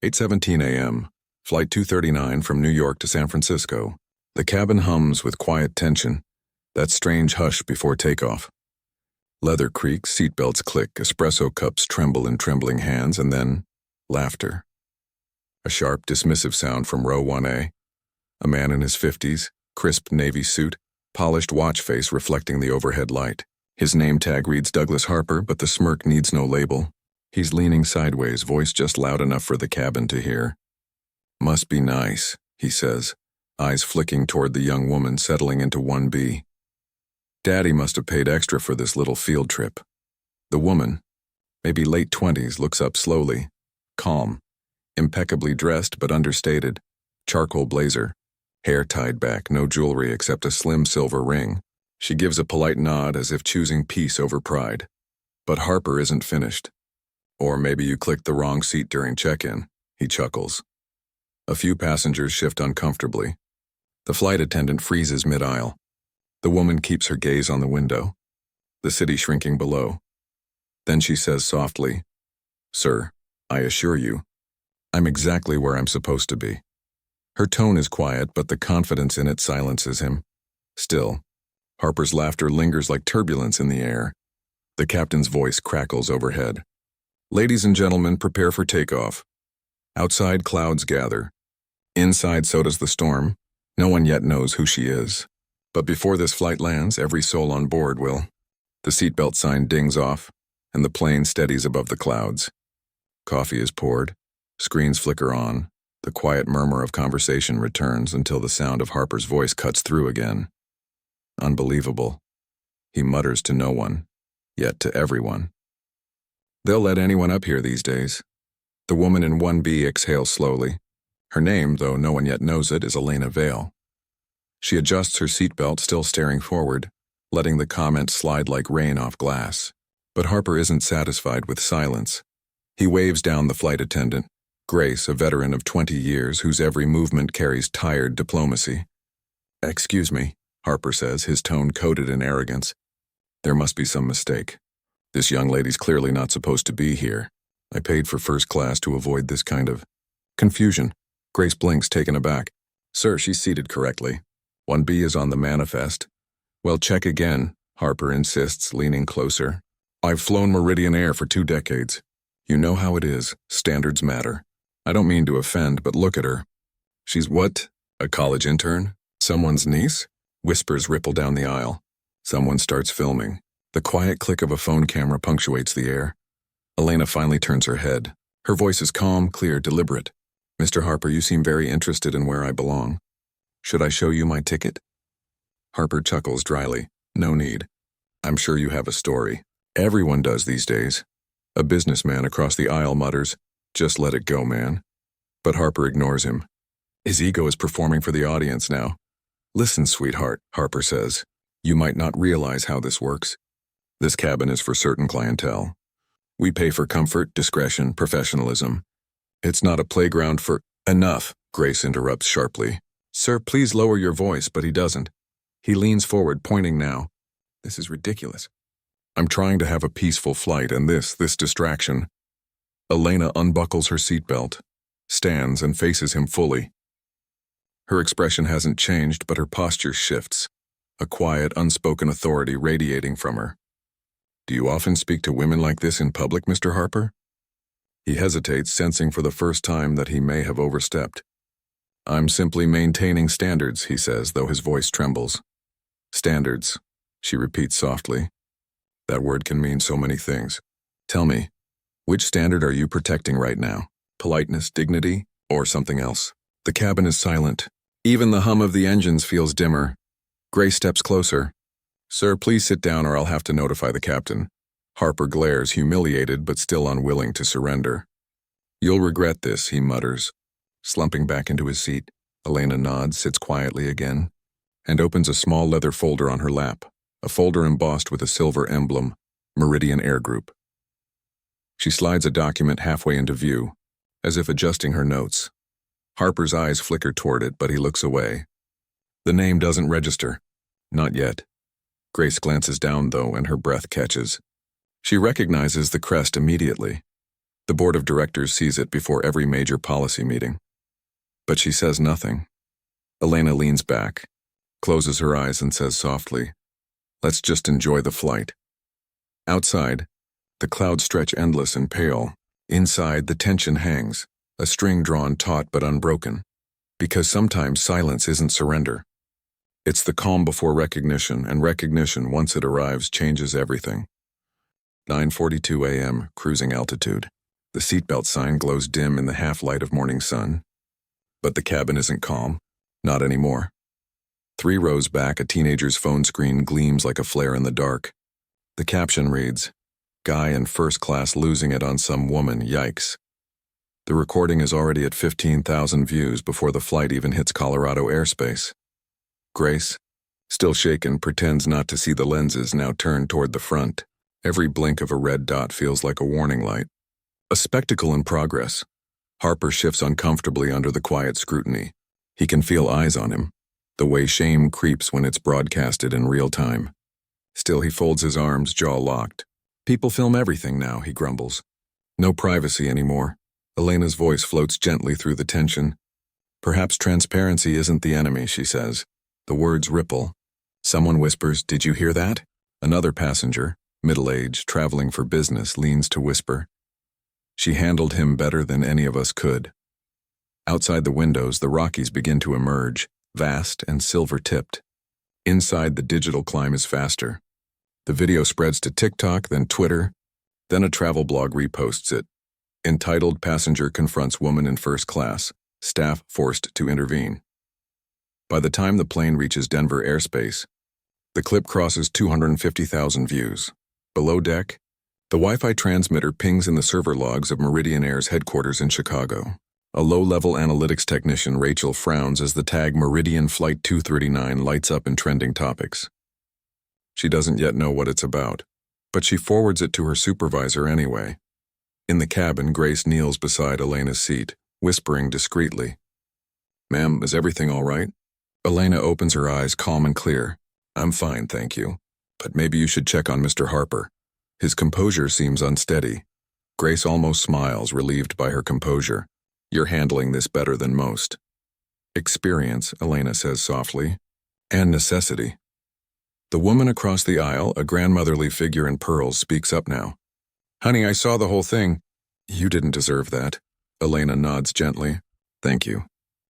8:17 a.m. Flight 239 from New York to San Francisco. The cabin hums with quiet tension, that strange hush before takeoff. Leather creaks, seatbelts click, espresso cups tremble in trembling hands, and then laughter. A sharp, dismissive sound from row 1A. A man in his 50s, crisp navy suit, polished watch face reflecting the overhead light. His name tag reads Douglas Harper, but the smirk needs no label. He's leaning sideways, voice just loud enough for the cabin to hear. "Must be nice," he says, eyes flicking toward the young woman settling into 1B. Daddy must have paid extra for this little field trip. The woman, maybe late 20s, looks up slowly, calm, impeccably dressed but understated, charcoal blazer, hair tied back, no jewelry except a slim silver ring. She gives a polite nod as if choosing peace over pride. But Harper isn't finished. "Or maybe you clicked the wrong seat during check-in," he chuckles. A few passengers shift uncomfortably. The flight attendant freezes mid-aisle. The woman keeps her gaze on the window, the city shrinking below. Then she says softly, "Sir, I assure you, I'm exactly where I'm supposed to be." Her tone is quiet, but the confidence in it silences him. Still, Harper's laughter lingers like turbulence in the air. The captain's voice crackles overhead. "Ladies and gentlemen, prepare for takeoff." Outside, clouds gather. Inside, so does the storm. No one yet knows who she is. But before this flight lands, every soul on board will. The seatbelt sign dings off, and the plane steadies above the clouds. Coffee is poured. Screens flicker on. The quiet murmur of conversation returns until the sound of Harper's voice cuts through again. Unbelievable. He mutters to no one, yet to everyone. "They'll let anyone up here these days." The woman in 1B exhales slowly. Her name, though no one yet knows it, is Elena Vale. She adjusts her seatbelt, still staring forward, letting the comment slide like rain off glass. But Harper isn't satisfied with silence. He waves down the flight attendant, Grace, a veteran of 20 years whose every movement carries tired diplomacy. "Excuse me," Harper says, his tone coated in arrogance. "There must be some mistake. This young lady's clearly not supposed to be here. I paid for first class to avoid this kind of confusion." Grace blinks, taken aback. "Sir, she's seated correctly. 1B is on the manifest." "Well, check again," Harper insists, leaning closer. "I've flown Meridian Air for 2 decades. You know how it is. Standards matter. I don't mean to offend, but look at her. She's what? A college intern? Someone's niece?" Whispers ripple down the aisle. Someone starts filming. The quiet click of a phone camera punctuates the air. Elena finally turns her head. Her voice is calm, clear, deliberate. "Mr. Harper, you seem very interested in where I belong. Should I show you my ticket?" Harper chuckles dryly. "No need. I'm sure you have a story. Everyone does these days." A businessman across the aisle mutters, "Just let it go, man." But Harper ignores him. His ego is performing for the audience now. "Listen, sweetheart," Harper says. "You might not realize how this works. This cabin is for certain clientele. We pay for comfort, discretion, professionalism. It's not a playground for—" "Enough," Grace interrupts sharply. "Sir, please lower your voice," but he doesn't. He leans forward, pointing now. "This is ridiculous. I'm trying to have a peaceful flight, and this distraction." Elena unbuckles her seatbelt, stands and faces him fully. Her expression hasn't changed, but her posture shifts, a quiet, unspoken authority radiating from her. "Do you often speak to women like this in public, Mr. Harper?" He hesitates, sensing for the first time that he may have overstepped. "I'm simply maintaining standards," he says, though his voice trembles. "Standards," she repeats softly. That word can mean so many things. "Tell me, which standard are you protecting right now? Politeness, dignity, or something else?" The cabin is silent. Even the hum of the engines feels dimmer. Grace steps closer. "Sir, please sit down or I'll have to notify the captain." Harper glares, humiliated but still unwilling to surrender. "You'll regret this," he mutters. Slumping back into his seat, Elena nods, sits quietly again, and opens a small leather folder on her lap, a folder embossed with a silver emblem, Meridian Air Group. She slides a document halfway into view, as if adjusting her notes. Harper's eyes flicker toward it, but he looks away. The name doesn't register. Not yet. Grace glances down, though, and her breath catches. She recognizes the crest immediately. The board of directors sees it before every major policy meeting. But she says nothing. Elena leans back, closes her eyes and says softly, "Let's just enjoy the flight." Outside, the clouds stretch endless and pale. Inside, the tension hangs, a string drawn taut but unbroken. Because sometimes silence isn't surrender. It's the calm before recognition, and recognition, once it arrives, changes everything. 9:42 a.m., cruising altitude. The seatbelt sign glows dim in the half-light of morning sun. But the cabin isn't calm. Not anymore. 3 rows back, a teenager's phone screen gleams like a flare in the dark. The caption reads, "Guy in first class losing it on some woman, yikes." The recording is already at 15,000 views before the flight even hits Colorado airspace. Grace, still shaken, pretends not to see the lenses now turned toward the front. Every blink of a red dot feels like a warning light. A spectacle in progress. Harper shifts uncomfortably under the quiet scrutiny. He can feel eyes on him, the way shame creeps when it's broadcasted in real time. Still, he folds his arms, jaw locked. People film everything now, he grumbles. No privacy anymore. Elena's voice floats gently through the tension. Perhaps transparency isn't the enemy, she says. The words ripple. Someone whispers, "Did you hear that?" Another passenger, middle-aged, traveling for business, leans to whisper. She handled him better than any of us could. Outside the windows, the Rockies begin to emerge, vast and silver-tipped. Inside, the digital climb is faster. The video spreads to TikTok, then Twitter, then a travel blog reposts it. Entitled, "Passenger Confronts Woman in First Class, Staff Forced to Intervene." By the time the plane reaches Denver airspace, the clip crosses 250,000 views. Below deck, the Wi-Fi transmitter pings in the server logs of Meridian Air's headquarters in Chicago. A low-level analytics technician, Rachel, frowns as the tag Meridian Flight 239 lights up in trending topics. She doesn't yet know what it's about, but she forwards it to her supervisor anyway. In the cabin, Grace kneels beside Elena's seat, whispering discreetly. "Ma'am, is everything all right?" Elena opens her eyes, calm and clear. "I'm fine, thank you. But maybe you should check on Mr. Harper." His composure seems unsteady. Grace almost smiles, relieved by her composure. "You're handling this better than most." "Experience," Elena says softly, "and necessity." The woman across the aisle, a grandmotherly figure in pearls, speaks up now. "Honey, I saw the whole thing." "You didn't deserve that." Elena nods gently. "Thank you."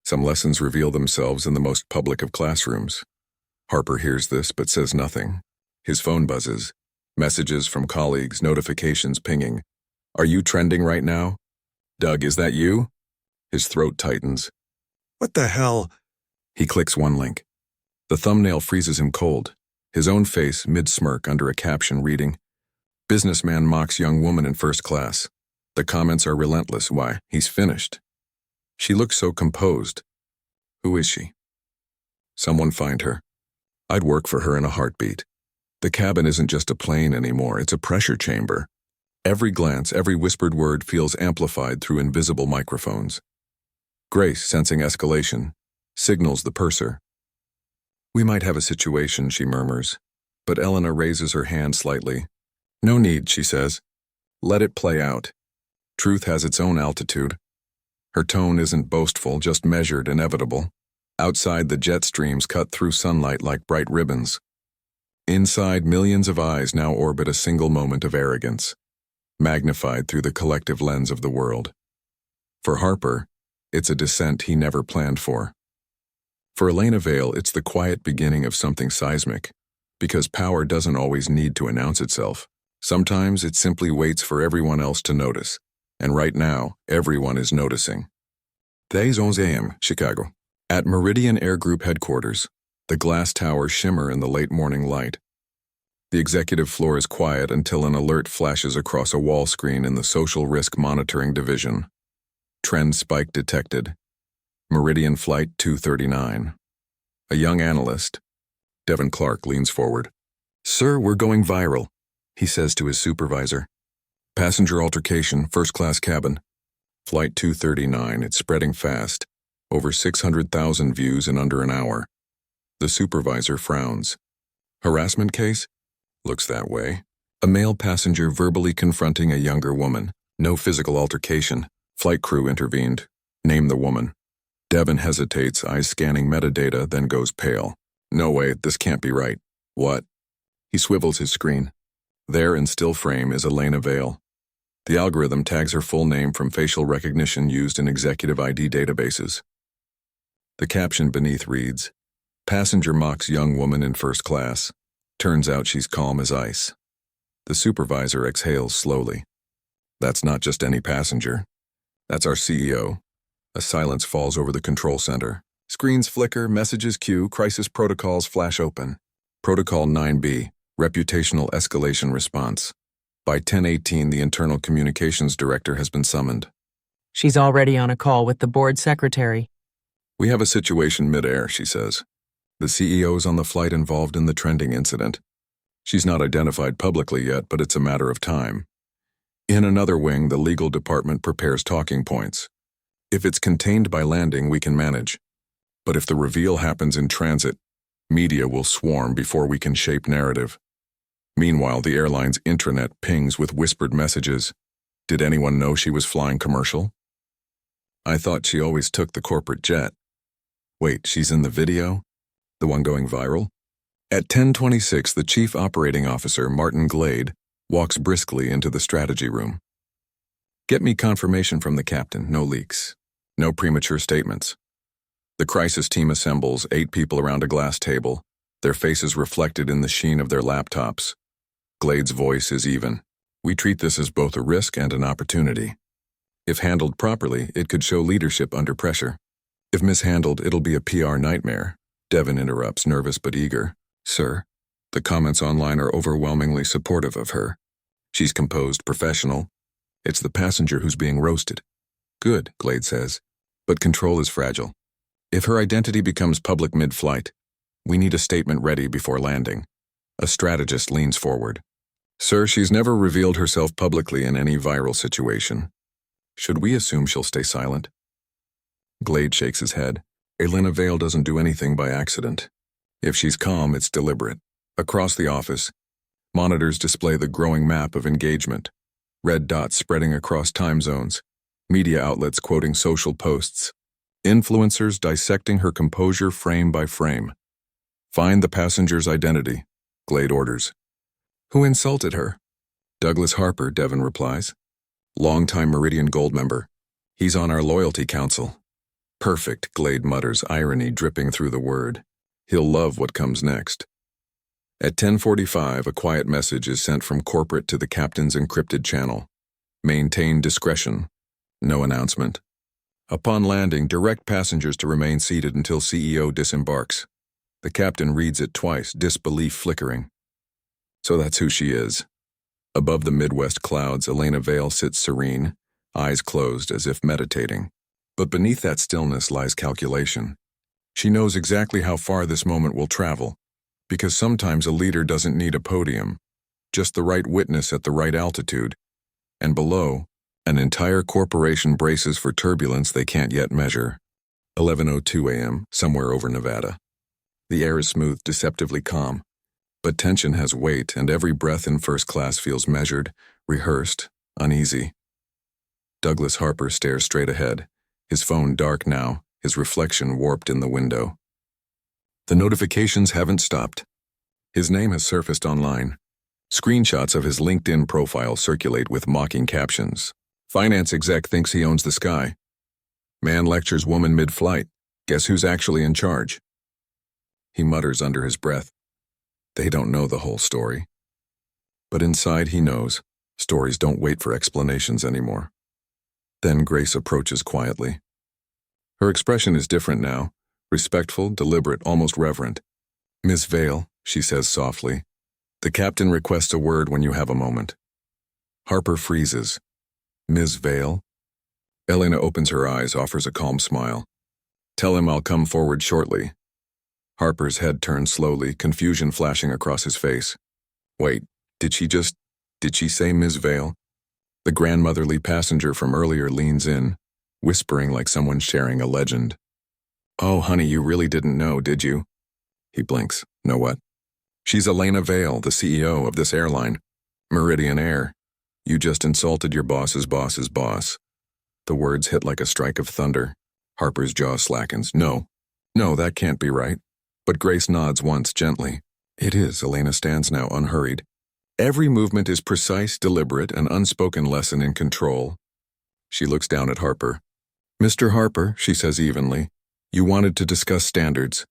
Some lessons reveal themselves in the most public of classrooms. Harper hears this but says nothing. His phone buzzes. Messages from colleagues, notifications pinging. "Are you trending right now?" "Doug, is that you?" His throat tightens. "What the hell?" He clicks one link. The thumbnail freezes him cold. His own face, mid-smirk, under a caption reading, "Businessman mocks young woman in first class." The comments are relentless. Why, he's finished. She looks so composed. Who is she? Someone find her. I'd work for her in a heartbeat. The cabin isn't just a plane anymore, it's a pressure chamber. Every glance, every whispered word feels amplified through invisible microphones. Grace, sensing escalation, signals the purser. "We might have a situation," she murmurs, but Elena raises her hand slightly. "No need," she says. "Let it play out. Truth has its own altitude." Her tone isn't boastful, just measured, inevitable. Outside, the jet streams cut through sunlight like bright ribbons. Inside, millions of eyes now orbit a single moment of arrogance, magnified through the collective lens of the world. For Harper, it's a descent he never planned for. For Elena Vale, it's the quiet beginning of something seismic, because power doesn't always need to announce itself. Sometimes it simply waits for everyone else to notice, and right now, everyone is noticing. 10:11 a.m., Chicago. At Meridian Air Group headquarters, the glass towers shimmer in the late morning light. The executive floor is quiet until an alert flashes across a wall screen in the Social Risk Monitoring Division. Trend spike detected. Meridian Flight 239. A young analyst, Devin Clark, leans forward. "Sir, we're going viral," he says to his supervisor. "Passenger altercation, first-class cabin. Flight 239, it's spreading fast. Over 600,000 views in under an hour." The supervisor frowns. "Harassment case?" "Looks that way." A male passenger verbally confronting a younger woman, No physical altercation. Flight crew intervened. Name the woman. Devon hesitates, eyes scanning metadata, then goes pale. No way, this can't be right. What? He swivels his screen. There in still frame is Elena Vale. The algorithm tags her full name from facial recognition used in executive ID databases. The caption beneath reads, "Passenger mocks young woman in first class. Turns out she's calm as ice." The supervisor exhales slowly. That's not just any passenger. That's our CEO. A silence falls over the control center. Screens flicker, messages queue, crisis protocols flash open. Protocol 9B, reputational escalation response. By 10:18, the internal communications director has been summoned. She's already on a call with the board secretary. We have a situation midair, she says. The CEO's on the flight involved in the trending incident. She's not identified publicly yet, but it's a matter of time. In another wing, the legal department prepares talking points. If it's contained by landing, we can manage. But if the reveal happens in transit, media will swarm before we can shape narrative. Meanwhile, the airline's intranet pings with whispered messages. Did anyone know she was flying commercial? I thought she always took the corporate jet. Wait, she's in the video? The one going viral? At 10:26, the chief operating officer, Martin Glade, walks briskly into the strategy room. Get me confirmation from the captain, no leaks. No premature statements. The crisis team assembles, 8 people around a glass table, their faces reflected in the sheen of their laptops. Glade's voice is even. We treat this as both a risk and an opportunity. If handled properly, it could show leadership under pressure. If mishandled, it'll be a PR nightmare. Devon interrupts, nervous but eager. Sir, the comments online are overwhelmingly supportive of her. She's composed, professional. It's the passenger who's being roasted. Good, Glade says. But control is fragile. If her identity becomes public mid-flight, we need a statement ready before landing. A strategist leans forward. Sir, she's never revealed herself publicly in any viral situation. Should we assume she'll stay silent? Glade shakes his head. Elena Vale doesn't do anything by accident. If she's calm, it's deliberate. Across the office, monitors display the growing map of engagement. Red dots spreading across time zones. Media outlets quoting social posts. Influencers dissecting her composure frame by frame. Find the passenger's identity, Glade orders. Who insulted her? Douglas Harper, Devon replies. Longtime Meridian Gold member. He's on our loyalty council. Perfect, Glade mutters, irony dripping through the word. He'll love what comes next. At 10:45, a quiet message is sent from corporate to the captain's encrypted channel. Maintain discretion. No announcement. Upon landing, direct passengers to remain seated until CEO disembarks. The captain reads it twice, disbelief flickering. So that's who she is. Above the Midwest clouds, Elena Vale sits serene, eyes closed as if meditating. But beneath that stillness lies calculation. She knows exactly how far this moment will travel, because sometimes a leader doesn't need a podium, just the right witness at the right altitude. And below, an entire corporation braces for turbulence they can't yet measure. 11:02 a.m., somewhere over Nevada. The air is smooth, deceptively calm. But tension has weight, and every breath in first class feels measured, rehearsed, uneasy. Douglas Harper stares straight ahead, his phone dark now, his reflection warped in the window. The notifications haven't stopped. His name has surfaced online. Screenshots of his LinkedIn profile circulate with mocking captions. Finance exec thinks he owns the sky. Man lectures woman mid-flight. Guess who's actually in charge? He mutters under his breath. They don't know the whole story. But inside he knows. Stories don't wait for explanations anymore. Then Grace approaches quietly. Her expression is different now. Respectful, deliberate, almost reverent. Miss Vale, she says softly. The captain requests a word when you have a moment. Harper freezes. Ms. Vale? Elena opens her eyes, offers a calm smile. Tell him I'll come forward shortly. Harper's head turns slowly, confusion flashing across his face. Wait, did she say Ms. Vale? The grandmotherly passenger from earlier leans in, whispering like someone sharing a legend. Oh, honey, you really didn't know, did you? He blinks. Know what? She's Elena Vale, the CEO of this airline. Meridian Air. You just insulted your boss's boss's boss. The words hit like a strike of thunder. Harper's jaw slackens. No, that can't be right. But Grace nods once gently. It is. Elena stands now unhurried. Every movement is precise, deliberate, an unspoken lesson in control. She looks down at Harper. Mr. Harper, she says evenly, you wanted to discuss standards.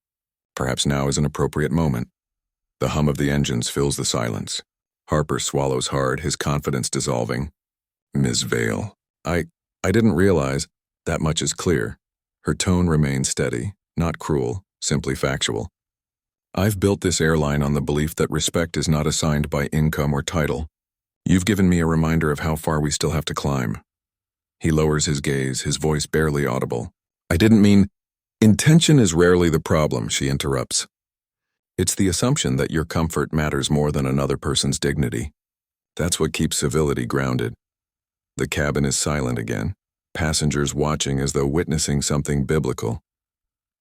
Perhaps now is an appropriate moment. The hum of the engines fills the silence. Harper swallows hard, his confidence dissolving. Ms. Vale, I didn't realize. That much is clear. Her tone remains steady, not cruel, simply factual. I've built this airline on the belief that respect is not assigned by income or title. You've given me a reminder of how far we still have to climb. He lowers his gaze, his voice barely audible. I didn't mean... Intention is rarely the problem, she interrupts. It's the assumption that your comfort matters more than another person's dignity. That's what keeps civility grounded. The cabin is silent again, passengers watching as though witnessing something biblical.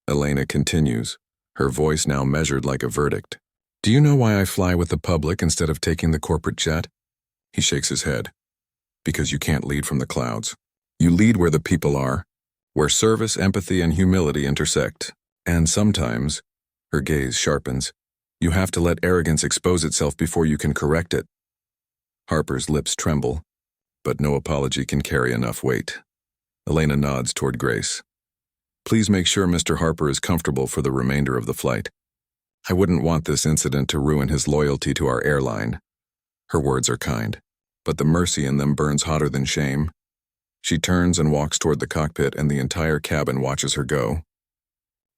Elena continues, her voice now measured like a verdict. Do you know why I fly with the public instead of taking the corporate jet? He shakes his head. Because you can't lead from the clouds. You lead where the people are, where service, empathy, and humility intersect. And sometimes, her gaze sharpens, you have to let arrogance expose itself before you can correct it. Harper's lips tremble, but no apology can carry enough weight. Elena nods toward Grace. Please make sure Mr. Harper is comfortable for the remainder of the flight. I wouldn't want this incident to ruin his loyalty to our airline. Her words are kind, but the mercy in them burns hotter than shame. She turns and walks toward the cockpit, and the entire cabin watches her go.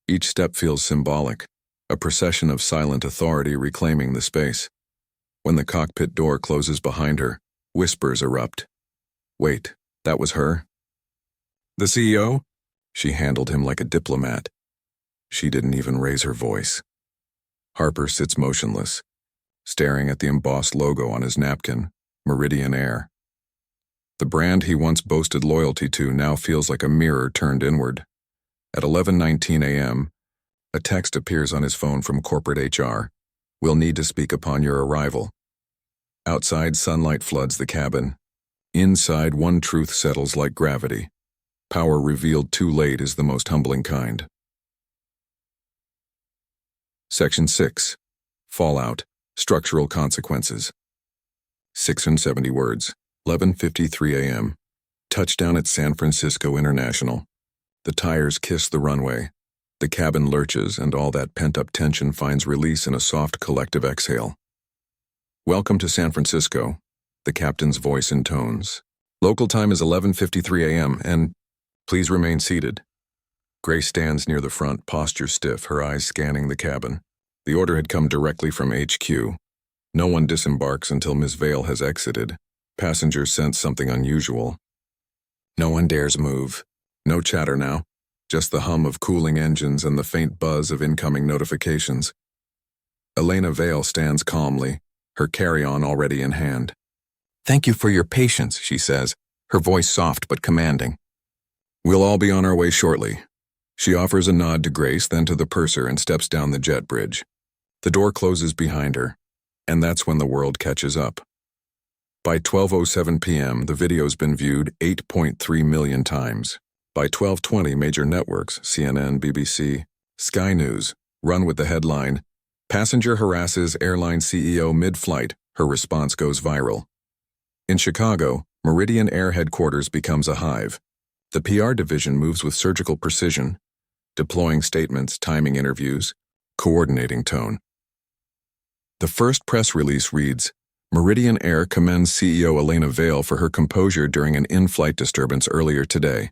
Each step feels symbolic, a procession of silent authority reclaiming the space. When the cockpit door closes behind her, whispers erupt. Wait, that was her? The CEO? She handled him like a diplomat. She didn't even raise her voice. Harper sits motionless, staring at the embossed logo on his napkin, Meridian Air. The brand he once boasted loyalty to now feels like a mirror turned inward. At 11:19 a.m., a text appears on his phone from corporate HR. We'll need to speak upon your arrival. Outside, sunlight floods the cabin. Inside, one truth settles like gravity. Power revealed too late is the most humbling kind. Section 6. Fallout. Structural consequences. 670 words. 11:53 a.m. Touchdown at San Francisco International. The tires kiss the runway. The cabin lurches, and all that pent-up tension finds release in a soft collective exhale. Welcome to San Francisco, the captain's voice intones. Local time is 11:53 a.m., and please remain seated. Grace stands near the front, posture stiff, her eyes scanning the cabin. The order had come directly from HQ. No one disembarks until Ms. Vale has exited. Passengers sense something unusual. No one dares move. No chatter now. Just the hum of cooling engines and the faint buzz of incoming notifications. Elena Vale stands calmly, her carry-on already in hand. Thank you for your patience, she says, her voice soft but commanding. We'll all be on our way shortly. She offers a nod to Grace, then to the purser, and steps down the jet bridge. The door closes behind her, and that's when the world catches up. By 12:07 p.m., the video's been viewed 8.3 million times. By 12:20, major networks, CNN, BBC, Sky News, run with the headline, Passenger harasses airline CEO mid-flight, her response goes viral. In Chicago, Meridian Air headquarters becomes a hive. The PR division moves with surgical precision, deploying statements, timing interviews, coordinating tone. The first press release reads, Meridian Air commends CEO Elena Vale for her composure during an in-flight disturbance earlier today.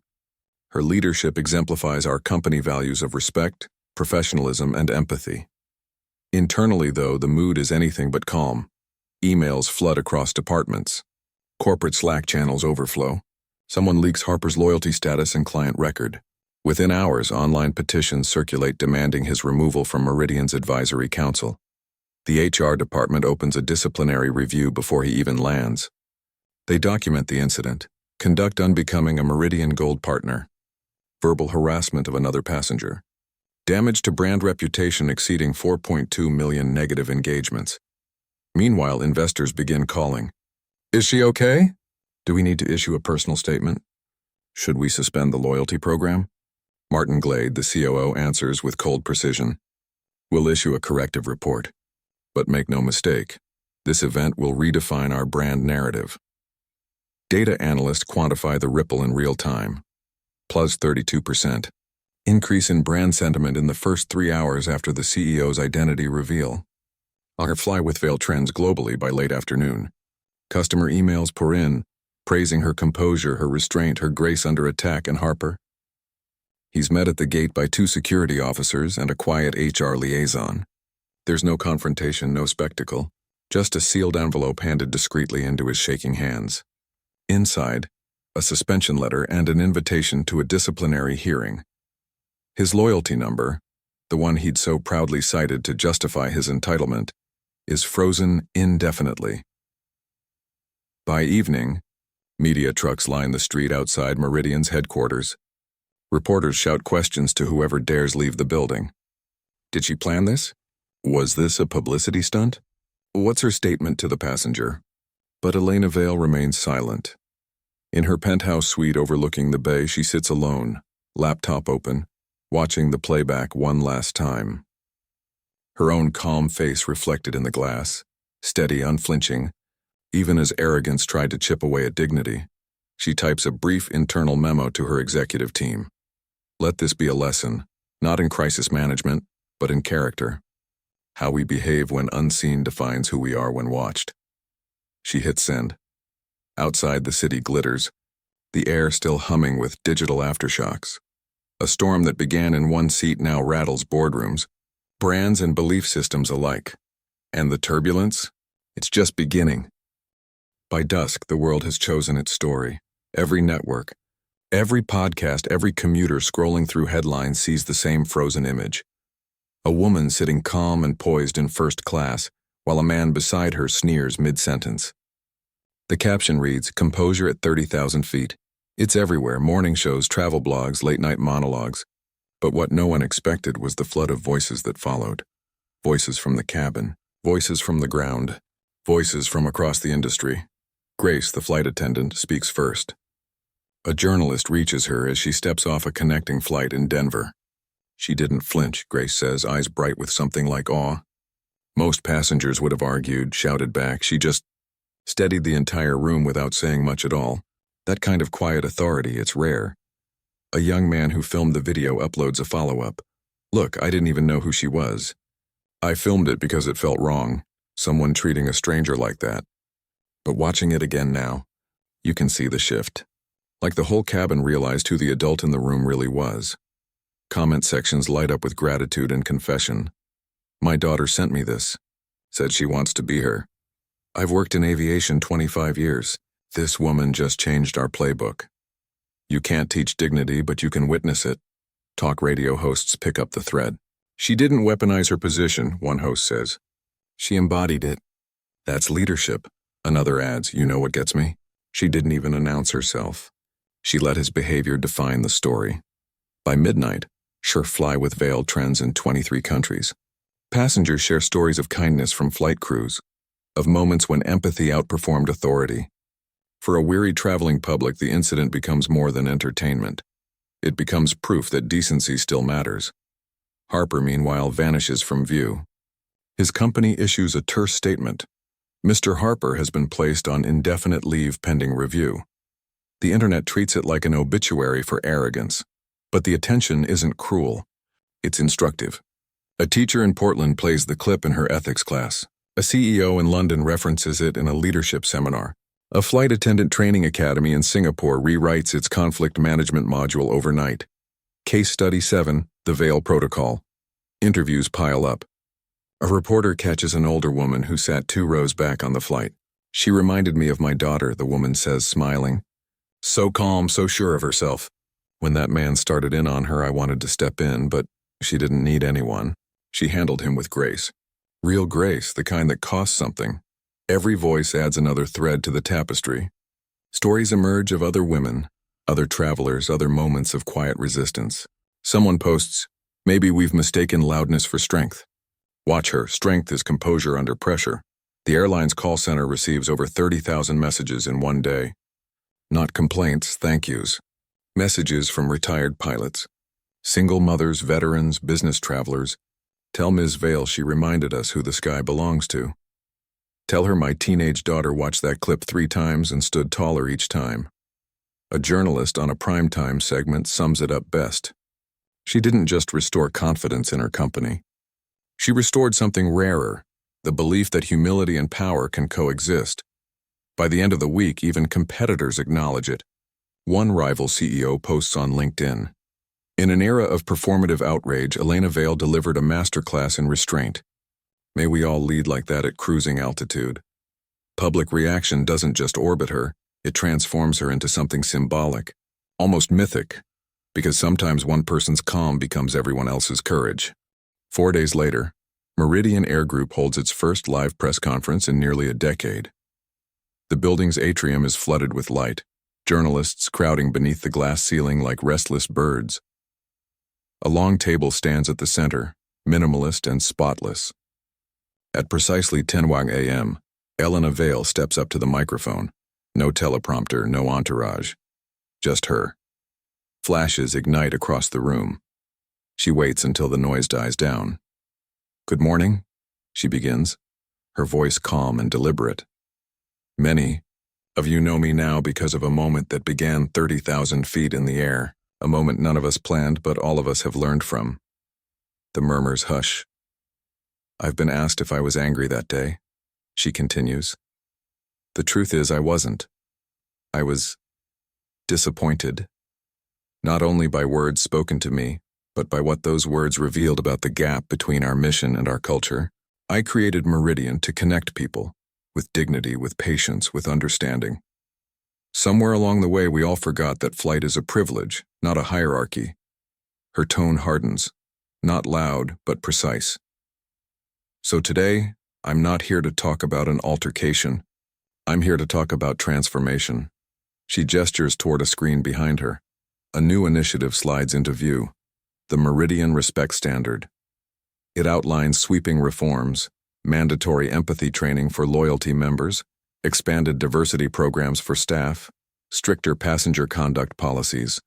Her leadership exemplifies our company values of respect, professionalism, and empathy. Internally, though, the mood is anything but calm. Emails flood across departments. Corporate Slack channels overflow. Someone leaks Harper's loyalty status and client record. Within hours, online petitions circulate demanding his removal from Meridian's advisory council. The HR department opens a disciplinary review before he even lands. They document the incident, conduct unbecoming a Meridian Gold partner, verbal harassment of another passenger, damage to brand reputation exceeding 4.2 million negative engagements. Meanwhile, investors begin calling. Is she okay? Do we need to issue a personal statement? Should we suspend the loyalty program? Martin Glade, the COO, answers with cold precision. We'll issue a corrective report. But make no mistake, this event will redefine our brand narrative. Data analysts quantify the ripple in real time. Plus 32%. Increase in brand sentiment in the first 3 hours after the CEO's identity reveal. Our Fly with Veil trends globally by late afternoon. Customer emails pour in, praising her composure, her restraint, her grace under attack, and Harper. He's met at the gate by 2 security officers and a quiet HR liaison. There's no confrontation, no spectacle, just a sealed envelope handed discreetly into his shaking hands. Inside, a suspension letter and an invitation to a disciplinary hearing. His loyalty number, the one he'd so proudly cited to justify his entitlement, is frozen indefinitely. By evening, media trucks line the street outside Meridian's headquarters. Reporters shout questions to whoever dares leave the building. Did she plan this? Was this a publicity stunt? What's her statement to the passenger? But Elena Vale remains silent. In her penthouse suite overlooking the bay, she sits alone, laptop open, watching the playback one last time. Her own calm face reflected in the glass, steady, unflinching, even as arrogance tried to chip away at dignity. She types a brief internal memo to her executive team. Let this be a lesson, not in crisis management, but in character. How we behave when unseen defines who we are when watched. She hits send. Outside, the city glitters, the air still humming with digital aftershocks. A storm that began in one seat now rattles boardrooms, brands and belief systems alike. And the turbulence? It's just beginning. By dusk, the world has chosen its story. Every network, every podcast, every commuter scrolling through headlines sees the same frozen image. A woman sitting calm and poised in first class, while a man beside her sneers mid-sentence. The caption reads, "Composure at 30,000 feet. It's everywhere, morning shows, travel blogs, late-night monologues. But what no one expected was the flood of voices that followed. Voices from the cabin, voices from the ground, voices from across the industry. Grace, the flight attendant, speaks first. A journalist reaches her as she steps off a connecting flight in Denver. She didn't flinch, Grace says, eyes bright with something like awe. Most passengers would have argued, shouted back. She just steadied the entire room without saying much at all. That kind of quiet authority, it's rare. A young man who filmed the video uploads a follow-up. Look, I didn't even know who she was. I filmed it because it felt wrong, someone treating a stranger like that. But watching it again now, you can see the shift. Like the whole cabin realized who the adult in the room really was. Comment sections light up with gratitude and confession. My daughter sent me this. Said she wants to be her. I've worked in aviation 25 years. This woman just changed our playbook. You can't teach dignity, but you can witness it. Talk radio hosts pick up the thread. She didn't weaponize her position, one host says. She embodied it. That's leadership. Another adds, you know what gets me? She didn't even announce herself. She let his behavior define the story. By midnight, Sure Fly with Veil trends in 23 countries. Passengers share stories of kindness from flight crews, of moments when empathy outperformed authority. For a weary traveling public, the incident becomes more than entertainment. It becomes proof that decency still matters. Harper, meanwhile, vanishes from view. His company issues a terse statement. Mr. Harper has been placed on indefinite leave pending review. The internet treats it like an obituary for arrogance. But the attention isn't cruel. It's instructive. A teacher in Portland plays the clip in her ethics class. A CEO in London references it in a leadership seminar. A flight attendant training academy in Singapore rewrites its conflict management module overnight. Case Study 7, The Veil Protocol. Interviews pile up. A reporter catches an older woman who sat 2 rows back on the flight. She reminded me of my daughter, the woman says, smiling. So calm, so sure of herself. When that man started in on her, I wanted to step in, but she didn't need anyone. She handled him with grace. Real grace, the kind that costs something. Every voice adds another thread to the tapestry. Stories emerge of other women, other travelers, other moments of quiet resistance. Someone posts, maybe we've mistaken loudness for strength. Watch her, strength is composure under pressure. The airline's call center receives over 30,000 messages in one day. Not complaints, thank yous. Messages from retired pilots, single mothers, veterans, business travelers. Tell Ms. Vale she reminded us who the sky belongs to. Tell her my teenage daughter watched that clip 3 times and stood taller each time. A journalist on a primetime segment sums it up best. She didn't just restore confidence in her company. She restored something rarer, the belief that humility and power can coexist. By the end of the week, even competitors acknowledge it. One rival CEO posts on LinkedIn. In an era of performative outrage, Elena Vale delivered a masterclass in restraint. May we all lead like that at cruising altitude. Public reaction doesn't just orbit her, it transforms her into something symbolic, almost mythic, because sometimes one person's calm becomes everyone else's courage. 4 days later, Meridian Air Group holds its first live press conference in nearly a decade. The building's atrium is flooded with light, journalists crowding beneath the glass ceiling like restless birds. A long table stands at the center, minimalist and spotless. At precisely 10 a.m., Elena Vale steps up to the microphone. No teleprompter, no entourage. Just her. Flashes ignite across the room. She waits until the noise dies down. "Good morning," she begins, her voice calm and deliberate. "Many of you know me now because of a moment that began 30,000 feet in the air, a moment none of us planned but all of us have learned from." The murmurs hush. "I've been asked if I was angry that day," she continues. "The truth is I wasn't. I was disappointed. Not only by words spoken to me, but by what those words revealed about the gap between our mission and our culture. I created Meridian to connect people, with dignity, with patience, with understanding. Somewhere along the way we all forgot that flight is a privilege, not a hierarchy." Her tone hardens, not loud, but precise. "So today, I'm not here to talk about an altercation. I'm here to talk about transformation." She gestures toward a screen behind her. A new initiative slides into view, the Meridian Respect Standard. It outlines sweeping reforms, mandatory empathy training for loyalty members, expanded diversity programs for staff, stricter passenger conduct policies,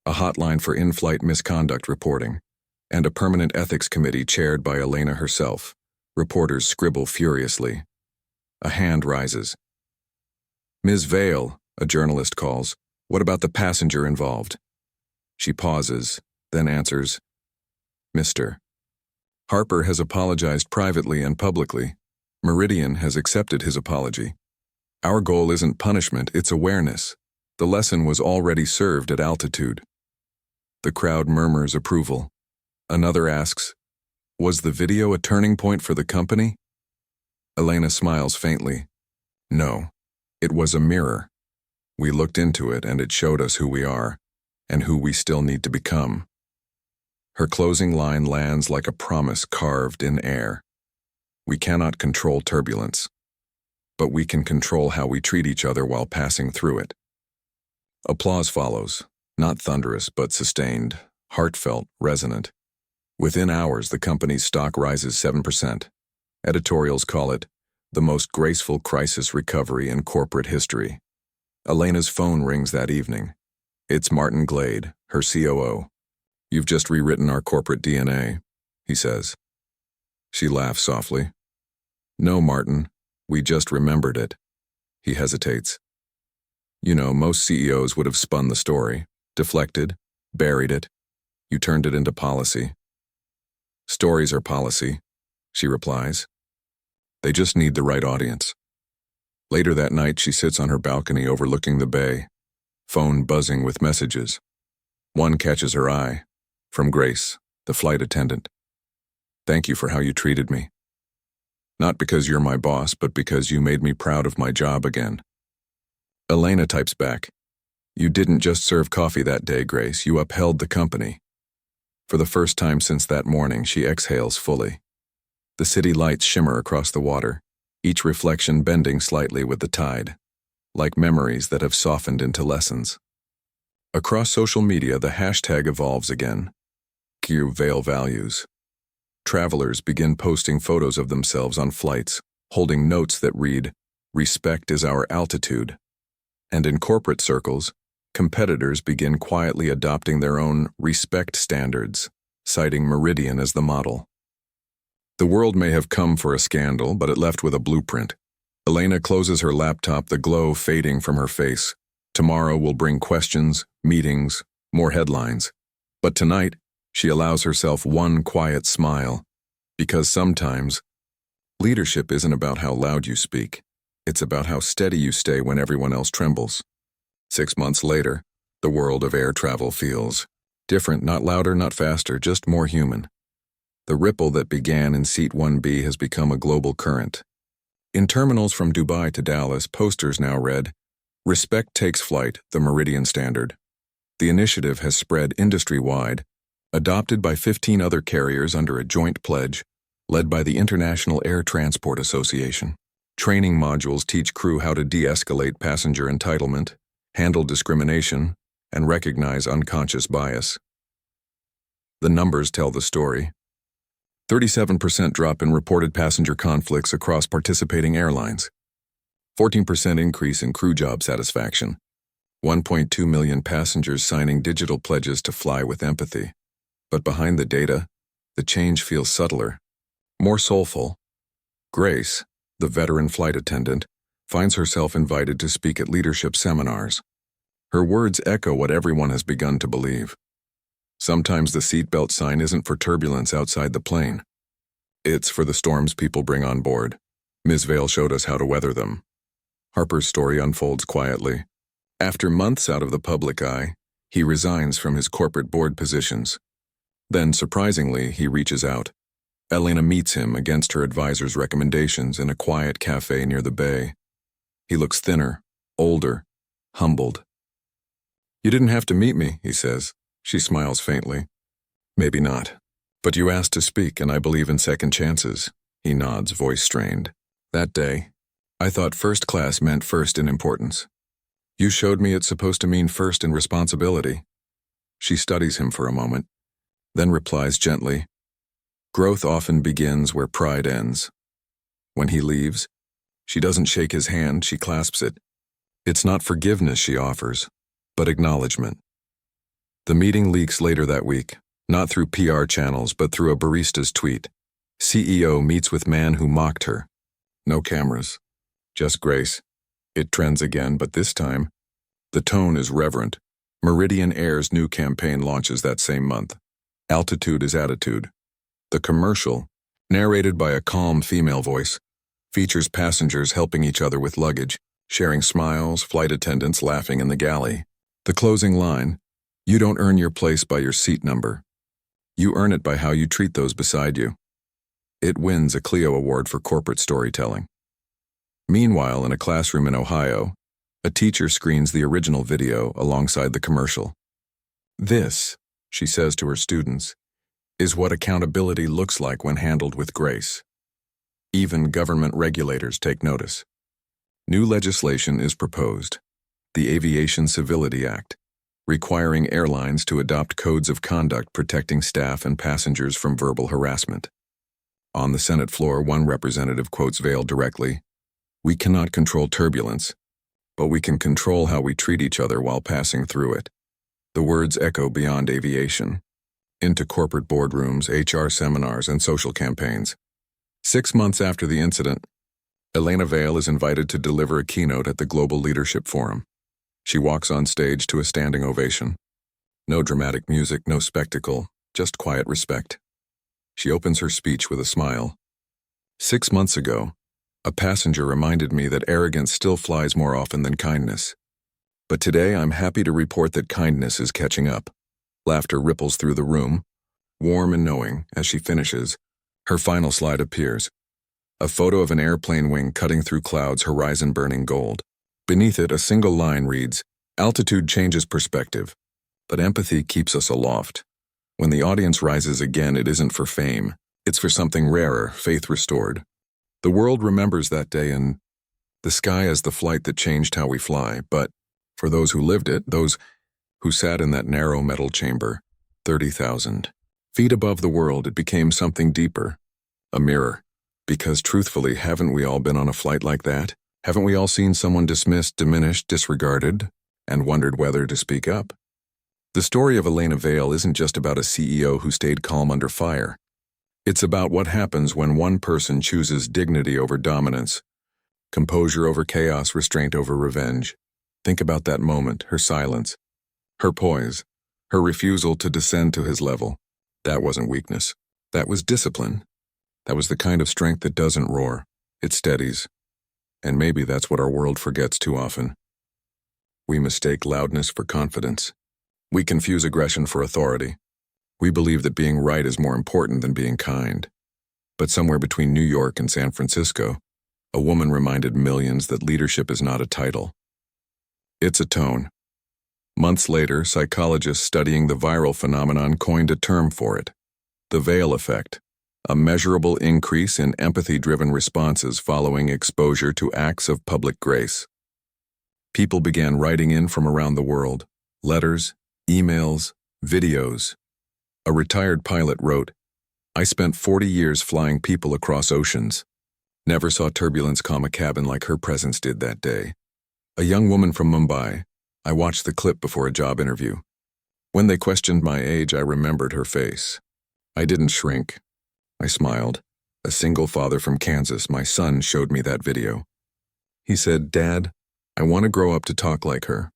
a hotline for in-flight misconduct reporting, and a permanent ethics committee chaired by Elena herself. Reporters scribble furiously. A hand rises. "Ms. Vale," a journalist calls, "what about the passenger involved?" She pauses, then answers, "Mr. Harper has apologized privately and publicly. Meridian has accepted his apology. Our goal isn't punishment, it's awareness. The lesson was already served at altitude." The crowd murmurs approval. Another asks, "Was the video a turning point for the company?" Elena smiles faintly. "No, it was a mirror. We looked into it and it showed us who we are, and who we still need to become." Her closing line lands like a promise carved in air. We cannot control turbulence, but we can control how we treat each other while passing through it. Applause follows, not thunderous but sustained, heartfelt, resonant. Within hours, the company's stock rises 7%. Editorials call it the most graceful crisis recovery in corporate history. Elena's phone rings that evening. It's Martin Glade, her COO. "You've just rewritten our corporate DNA," he says. She laughs softly. "No, Martin, we just remembered it." He hesitates. "You know, most CEOs would have spun the story, deflected, buried it. You turned it into policy." "Stories are policy," she replies. "They just need the right audience." Later that night, she sits on her balcony overlooking the bay, phone buzzing with messages. One catches her eye, from Grace, the flight attendant. "Thank you for how you treated me. Not because you're my boss, but because you made me proud of my job again." Elena types back, "You didn't just serve coffee that day, Grace, you upheld the company." For the first time since that morning, she exhales fully. The city lights shimmer across the water, each reflection bending slightly with the tide, like memories that have softened into lessons. Across social media, the hashtag evolves again. Vale values. Travelers begin posting photos of themselves on flights, holding notes that read, "Respect is our altitude." And in corporate circles, competitors begin quietly adopting their own respect standards, citing Meridian as the model. The world may have come for a scandal, but it left with a blueprint. Elena closes her laptop, the glow fading from her face. Tomorrow will bring questions, meetings, more headlines. But tonight, she allows herself one quiet smile, because sometimes leadership isn't about how loud you speak. It's about how steady you stay when everyone else trembles. 6 months later, the world of air travel feels different, not louder, not faster, just more human. The ripple that began in Seat 1B has become a global current. In terminals from Dubai to Dallas, posters now read, "Respect takes flight, the Meridian standard." The initiative has spread industry-wide, adopted by 15 other carriers under a joint pledge, led by the International Air Transport Association. Training modules teach crew how to de-escalate passenger entitlement, handle discrimination, and recognize unconscious bias. The numbers tell the story. 37% drop in reported passenger conflicts across participating airlines. 14% increase in crew job satisfaction. 1.2 million passengers signing digital pledges to fly with empathy. But behind the data, the change feels subtler, more soulful. Grace, the veteran flight attendant, finds herself invited to speak at leadership seminars. Her words echo what everyone has begun to believe. Sometimes the seatbelt sign isn't for turbulence outside the plane. It's for the storms people bring on board. Ms. Vale showed us how to weather them. Harper's story unfolds quietly. After months out of the public eye, he resigns from his corporate board positions. Then, surprisingly, he reaches out. Elena meets him against her advisor's recommendations in a quiet cafe near the bay. He looks thinner, older, humbled. "You didn't have to meet me," he says. She smiles faintly. "Maybe not. But you asked to speak, and I believe in second chances." He nods, voice strained. "That day, I thought first class meant first in importance. You showed me it's supposed to mean first in responsibility." She studies him for a moment, then replies gently, "Growth often begins where pride ends." When he leaves, she doesn't shake his hand, she clasps it. It's not forgiveness she offers, but acknowledgement. The meeting leaks later that week, not through PR channels, but through a barista's tweet. CEO meets with man who mocked her. No cameras, just Grace. It trends again, but this time, the tone is reverent. Meridian Air's new campaign launches that same month. Altitude is attitude. The commercial, narrated by a calm female voice, features passengers helping each other with luggage, sharing smiles, flight attendants laughing in the galley. The closing line, "You don't earn your place by your seat number. You earn it by how you treat those beside you." It wins a Clio Award for corporate storytelling. Meanwhile, in a classroom in Ohio, a teacher screens the original video alongside the commercial. "This," she says to her students, "is what accountability looks like when handled with grace." Even government regulators take notice. New legislation is proposed, the Aviation Civility Act, requiring airlines to adopt codes of conduct protecting staff and passengers from verbal harassment. On the Senate floor, one representative quotes Vale directly, "We cannot control turbulence, but we can control how we treat each other while passing through it." The words echo beyond aviation, into corporate boardrooms, HR seminars, and social campaigns. 6 months after the incident, Elena Vale is invited to deliver a keynote at the Global Leadership Forum. She walks on stage to a standing ovation. No dramatic music, no spectacle, just quiet respect. She opens her speech with a smile. "6 months ago, a passenger reminded me that arrogance still flies more often than kindness. But today I'm happy to report that kindness is catching up." Laughter ripples through the room, warm and knowing. As she finishes, her final slide appears. A photo of an airplane wing cutting through clouds, horizon burning gold. Beneath it, a single line reads, "Altitude changes perspective, but empathy keeps us aloft." When the audience rises again, it isn't for fame. It's for something rarer, faith restored. The world remembers that day in the sky as the flight that changed how we fly, but for those who lived it, those who sat in that narrow metal chamber, 30,000 feet above the world, it became something deeper, a mirror, Because truthfully, haven't we all been on a flight like that? Haven't we all seen someone dismissed, diminished, disregarded, and wondered whether to speak up? The story of Elena Vale isn't just about a CEO who stayed calm under fire. It's about what happens when one person chooses dignity over dominance, composure over chaos, restraint over revenge. Think about that moment, her silence, her poise, her refusal to descend to his level. That wasn't weakness. That was discipline. That was the kind of strength that doesn't roar. It steadies. And maybe that's what our world forgets too often. We mistake loudness for confidence. We confuse aggression for authority. We believe that being right is more important than being kind. But somewhere between New York and San Francisco, a woman reminded millions that leadership is not a title. It's a tone. Months later, psychologists studying the viral phenomenon coined a term for it: the Vale effect, a measurable increase in empathy-driven responses following exposure to acts of public grace. People began writing in from around the world: letters, emails, videos. A retired pilot wrote, "I spent 40 years flying people across oceans. Never saw turbulence calm a cabin like her presence did that day." A young woman from Mumbai, "I watched the clip before a job interview. When they questioned my age, I remembered her face. I didn't shrink. I smiled." A single father from Kansas, "My son showed me that video. He said, 'Dad, I want to grow up to talk like her,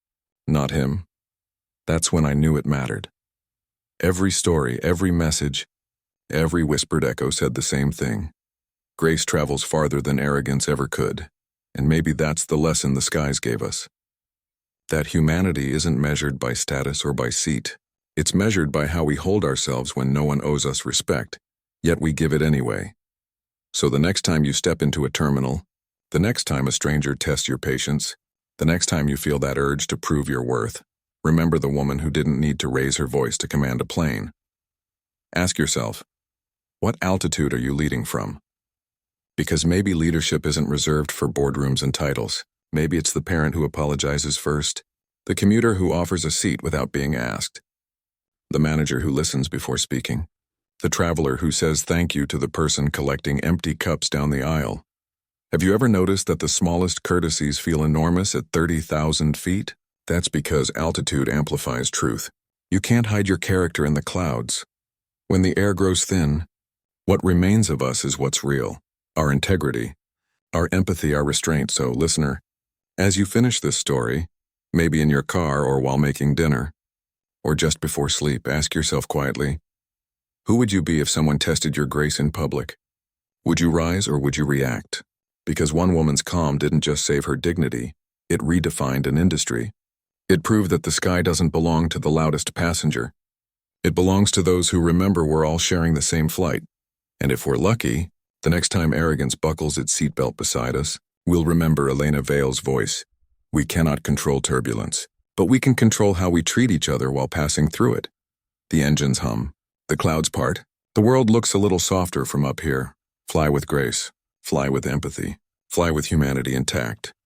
not him.' That's when I knew it mattered." Every story, every message, every whispered echo said the same thing. Grace travels farther than arrogance ever could, and maybe that's the lesson the skies gave us. That humanity isn't measured by status or by seat. It's measured by how we hold ourselves when no one owes us respect, yet we give it anyway. So the next time you step into a terminal, the next time a stranger tests your patience, the next time you feel that urge to prove your worth, remember the woman who didn't need to raise her voice to command a plane. Ask yourself, what altitude are you leading from? Because maybe leadership isn't reserved for boardrooms and titles. Maybe it's the parent who apologizes first, the commuter who offers a seat without being asked, the manager who listens before speaking, the traveler who says thank you to the person collecting empty cups down the aisle. Have you ever noticed that the smallest courtesies feel enormous at 30,000 feet? That's because altitude amplifies truth. You can't hide your character in the clouds. When the air grows thin, what remains of us is what's real: our integrity, our empathy, our restraint. So, listener, as you finish this story, maybe in your car or while making dinner, or just before sleep, ask yourself quietly, who would you be if someone tested your grace in public? Would you rise or would you react? Because one woman's calm didn't just save her dignity, it redefined an industry. It proved that the sky doesn't belong to the loudest passenger. It belongs to those who remember we're all sharing the same flight. And if we're lucky, the next time arrogance buckles its seatbelt beside us, we'll remember Elena Vale's voice. We cannot control turbulence, but we can control how we treat each other while passing through it. The engines hum. The clouds part. The world looks a little softer from up here. Fly with grace. Fly with empathy. Fly with humanity intact.